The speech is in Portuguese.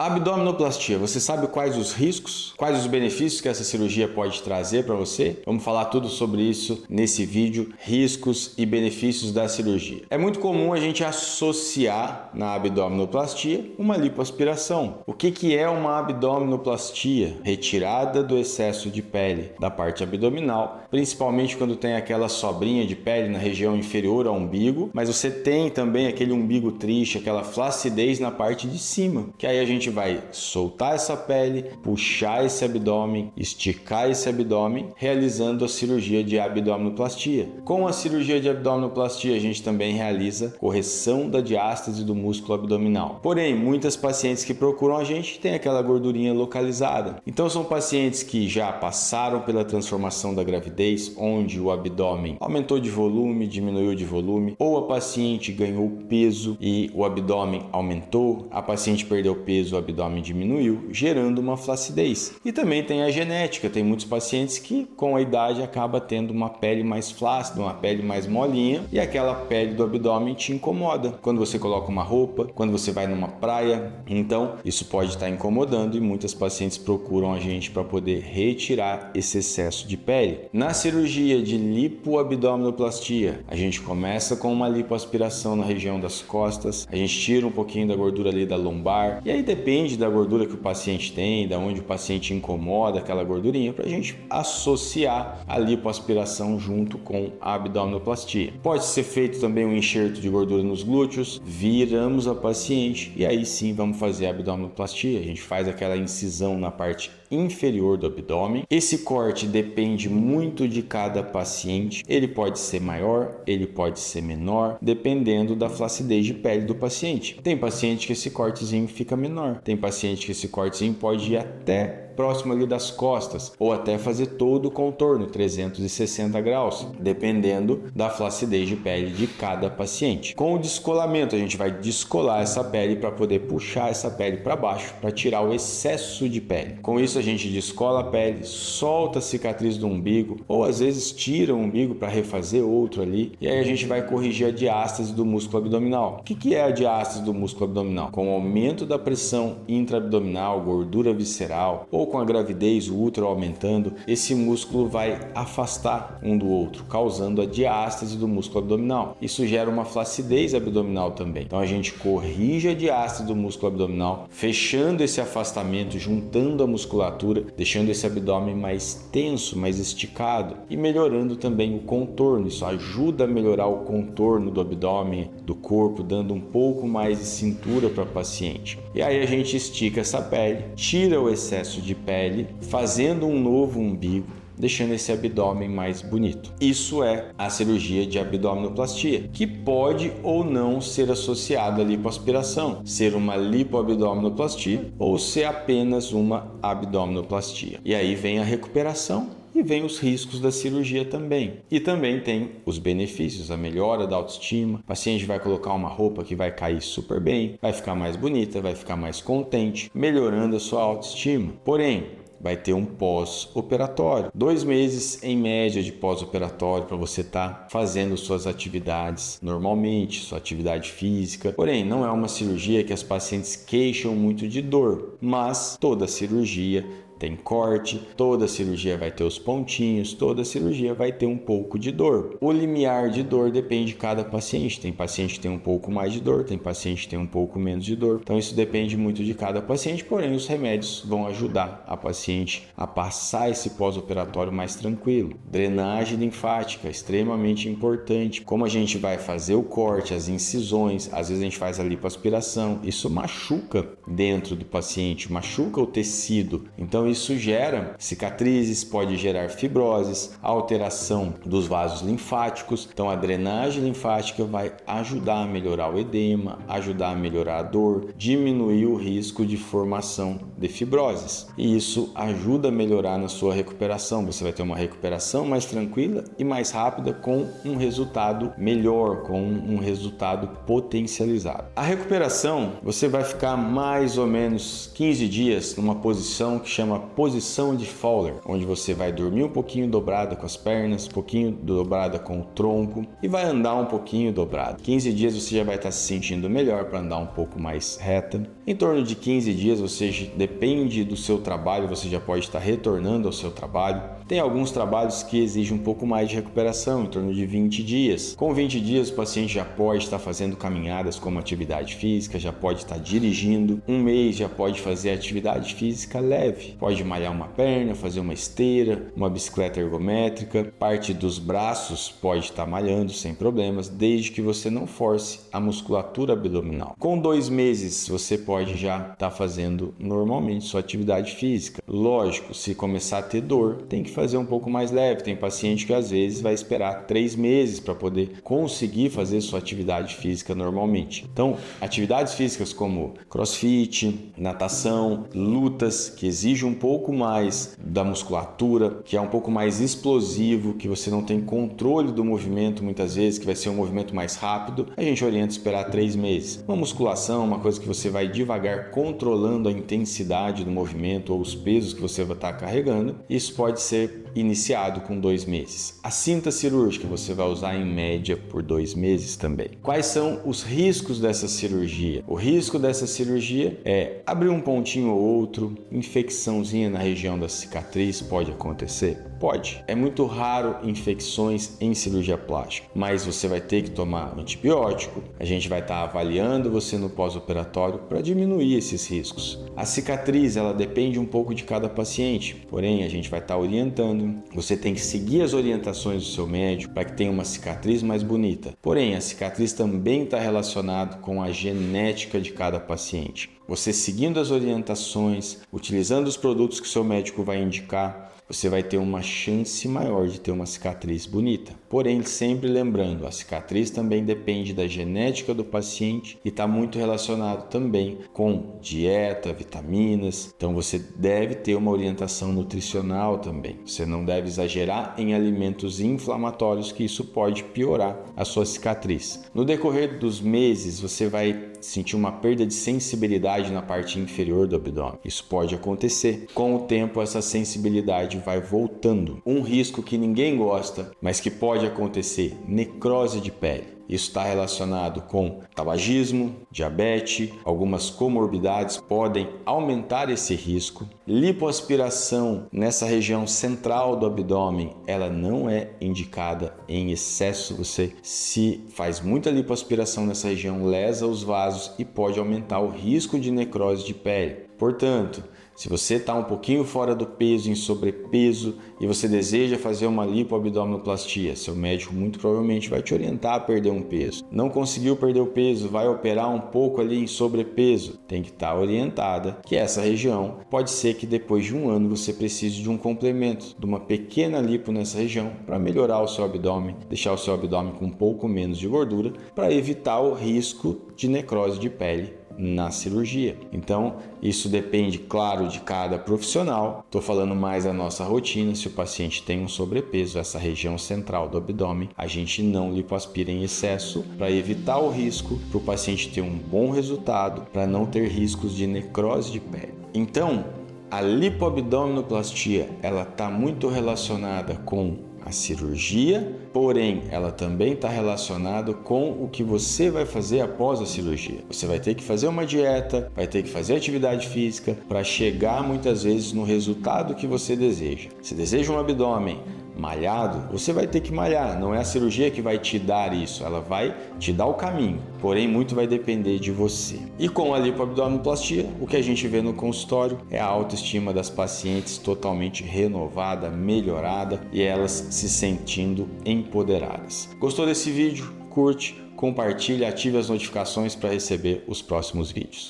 Abdominoplastia, você sabe quais os riscos, quais os benefícios que essa cirurgia pode trazer para você? Vamos falar tudo sobre isso nesse vídeo, riscos e benefícios da cirurgia. É muito comum a gente associar na abdominoplastia uma lipoaspiração. O que é uma abdominoplastia? Retirada do excesso de pele da parte abdominal, principalmente quando tem aquela sobrinha de pele na região inferior ao umbigo, mas você tem também aquele umbigo triste, aquela flacidez na parte de cima, que aí a gente vai soltar essa pele, puxar esse abdômen, esticar esse abdômen, realizando a cirurgia de abdominoplastia. Com a cirurgia de abdominoplastia, a gente também realiza correção da diástase do músculo abdominal. Porém, muitas pacientes que procuram a gente têm aquela gordurinha localizada. Então, são pacientes que já passaram pela transformação da gravidez, onde o abdômen aumentou de volume, diminuiu de volume, ou a paciente ganhou peso e o abdômen aumentou, a paciente perdeu peso, o abdômen diminuiu, gerando uma flacidez. E também tem a genética, tem muitos pacientes que com a idade acaba tendo uma pele mais flácida, uma pele mais molinha, e aquela pele do abdômen te incomoda quando você coloca uma roupa, quando você vai numa praia. Então isso pode estar incomodando e muitas pacientes procuram a gente para poder retirar esse excesso de pele. Na cirurgia de lipoabdominoplastia, a gente começa com uma lipoaspiração na região das costas, a gente tira um pouquinho da gordura ali da lombar, e aí depende da gordura que o paciente tem, da onde o paciente incomoda aquela gordurinha, para a gente associar a lipoaspiração junto com a abdominoplastia. Pode ser feito também um enxerto de gordura nos glúteos, viramos a paciente e aí sim vamos fazer a abdominoplastia. A gente faz aquela incisão na parte inferior do abdômen. Esse corte depende muito de cada paciente. Ele pode ser maior, ele pode ser menor, dependendo da flacidez de pele do paciente. Tem paciente que esse cortezinho fica menor, tem paciente que esse cortezinho pode ir até próximo ali das costas, ou até fazer todo o contorno, 360 graus, dependendo da flacidez de pele de cada paciente. Com o descolamento, a gente vai descolar essa pele para poder puxar essa pele para baixo, para tirar o excesso de pele. Com isso, a gente descola a pele, solta a cicatriz do umbigo, ou às vezes tira o umbigo para refazer outro ali, e aí a gente vai corrigir a diástase do músculo abdominal. O que é a diástase do músculo abdominal? Com o aumento da pressão intraabdominal, gordura visceral, ou com a gravidez, o útero aumentando, esse músculo vai afastar um do outro, causando a diástase do músculo abdominal. Isso gera uma flacidez abdominal também. Então a gente corrige a diástase do músculo abdominal, fechando esse afastamento, juntando a musculatura, deixando esse abdômen mais tenso, mais esticado e melhorando também o contorno. Isso ajuda a melhorar o contorno do abdômen, do corpo, dando um pouco mais de cintura para o paciente. E aí a gente estica essa pele, tira o excesso de pele, fazendo um novo umbigo, deixando esse abdômen mais bonito. Isso é a cirurgia de abdominoplastia, que pode ou não ser associada à lipoaspiração, ser uma lipoabdominoplastia ou ser apenas uma abdominoplastia. E aí vem a recuperação e vem os riscos da cirurgia também. E também tem os benefícios, a melhora da autoestima. O paciente vai colocar uma roupa que vai cair super bem, vai ficar mais bonita, vai ficar mais contente, melhorando a sua autoestima. Porém, vai ter um pós-operatório. 2 meses em média de pós-operatório para você estar fazendo suas atividades normalmente, sua atividade física. Porém, não é uma cirurgia que as pacientes queixam muito de dor, mas toda cirurgia tem corte, toda cirurgia vai ter os pontinhos, toda cirurgia vai ter um pouco de dor. O limiar de dor depende de cada paciente. Tem paciente que tem um pouco mais de dor, tem paciente que tem um pouco menos de dor. Então isso depende muito de cada paciente, porém os remédios vão ajudar a paciente a passar esse pós-operatório mais tranquilo. Drenagem linfática, extremamente importante. Como a gente vai fazer o corte, as incisões, às vezes a gente faz a lipoaspiração, isso machuca dentro do paciente, machuca o tecido. Então isso gera cicatrizes, pode gerar fibroses, alteração dos vasos linfáticos. Então a drenagem linfática vai ajudar a melhorar o edema, ajudar a melhorar a dor, diminuir o risco de formação de fibroses. E isso ajuda a melhorar na sua recuperação. Você vai ter uma recuperação mais tranquila e mais rápida, com um resultado melhor, com um resultado potencializado. A recuperação, você vai ficar mais ou menos 15 dias numa posição que chama chama posição de Fowler, onde você vai dormir um pouquinho dobrada com as pernas, um pouquinho dobrada com o tronco e vai andar um pouquinho dobrado. 15 dias você já vai estar se sentindo melhor para andar um pouco mais reta. Em torno de 15 dias, você depende do seu trabalho, você já pode estar retornando ao seu trabalho. Tem alguns trabalhos que exigem um pouco mais de recuperação, em torno de 20 dias. Com 20 dias, o paciente já pode estar fazendo caminhadas como atividade física, já pode estar dirigindo. Um mês já pode fazer atividade física leve. Pode malhar uma perna, fazer uma esteira, uma bicicleta ergométrica. Parte dos braços pode estar malhando sem problemas, desde que você não force a musculatura abdominal. Com 2 meses, você pode já estar fazendo normalmente sua atividade física. Lógico, se começar a ter dor, tem que fazer um pouco mais leve. Tem paciente que às vezes vai esperar 3 meses para poder conseguir fazer sua atividade física normalmente. Então, atividades físicas como crossfit, natação, lutas, que exigem um pouco mais da musculatura, que é um pouco mais explosivo, que você não tem controle do movimento muitas vezes, que vai ser um movimento mais rápido, a gente orienta esperar 3 meses. Uma musculação, uma coisa que você vai devagar controlando a intensidade do movimento ou os pesos que você vai estar carregando, isso pode ser iniciado com 2 meses. A cinta cirúrgica você vai usar em média por 2 meses também. Quais são os riscos dessa cirurgia? O risco dessa cirurgia é abrir um pontinho ou outro, infecçãozinha na região da cicatriz pode acontecer? Pode. É muito raro infecções em cirurgia plástica, mas você vai ter que tomar antibiótico, a gente vai estar avaliando você no pós-operatório para diminuir esses riscos. A cicatriz, ela depende um pouco de cada paciente, porém a gente vai estar orientando, você tem que seguir as orientações do seu médico para que tenha uma cicatriz mais bonita. Porém, a cicatriz também está relacionada com a genética de cada paciente. Você seguindo as orientações, utilizando os produtos que o seu médico vai indicar, você vai ter uma chance maior de ter uma cicatriz bonita. Porém, sempre lembrando, a cicatriz também depende da genética do paciente e está muito relacionado também com dieta, vitaminas. Então, você deve ter uma orientação nutricional também. Você não deve exagerar em alimentos inflamatórios, que isso pode piorar a sua cicatriz. No decorrer dos meses, você vai sentir uma perda de sensibilidade na parte inferior do abdômen. Isso pode acontecer. Com o tempo, essa sensibilidade vai voltando. Um risco que ninguém gosta, mas que pode acontecer: necrose de pele. Isso está relacionado com tabagismo, diabetes, algumas comorbidades podem aumentar esse risco. Lipoaspiração nessa região central do abdômen, ela não é indicada em excesso. Você, se faz muita lipoaspiração nessa região, lesa os vasos e pode aumentar o risco de necrose de pele. Portanto, se você está um pouquinho fora do peso, em sobrepeso, e você deseja fazer uma lipoabdominoplastia, seu médico muito provavelmente vai te orientar a perder um peso. Não conseguiu perder o peso, vai operar um pouco ali em sobrepeso, tem que estar orientada que essa região pode ser que depois de 1 ano você precise de um complemento, de uma pequena lipo nessa região para melhorar o seu abdômen, deixar o seu abdômen com um pouco menos de gordura, para evitar o risco de necrose de pele na cirurgia. Então, isso depende, claro, de cada profissional. Estou falando mais da nossa rotina. Se o paciente tem um sobrepeso, essa região central do abdômen, a gente não lipoaspira em excesso para evitar o risco, para o paciente ter um bom resultado, para não ter riscos de necrose de pele. Então, a lipoabdominoplastia, ela está muito relacionada com a cirurgia, porém ela também está relacionada com o que você vai fazer após a cirurgia. Você vai ter que fazer uma dieta, vai ter que fazer atividade física para chegar muitas vezes no resultado que você deseja. Se deseja um abdômen malhado, você vai ter que malhar, não é a cirurgia que vai te dar isso, ela vai te dar o caminho, porém muito vai depender de você. E com a lipoabdominoplastia, o que a gente vê no consultório é a autoestima das pacientes totalmente renovada, melhorada e elas se sentindo empoderadas. Gostou desse vídeo? Curte, compartilhe, ative as notificações para receber os próximos vídeos.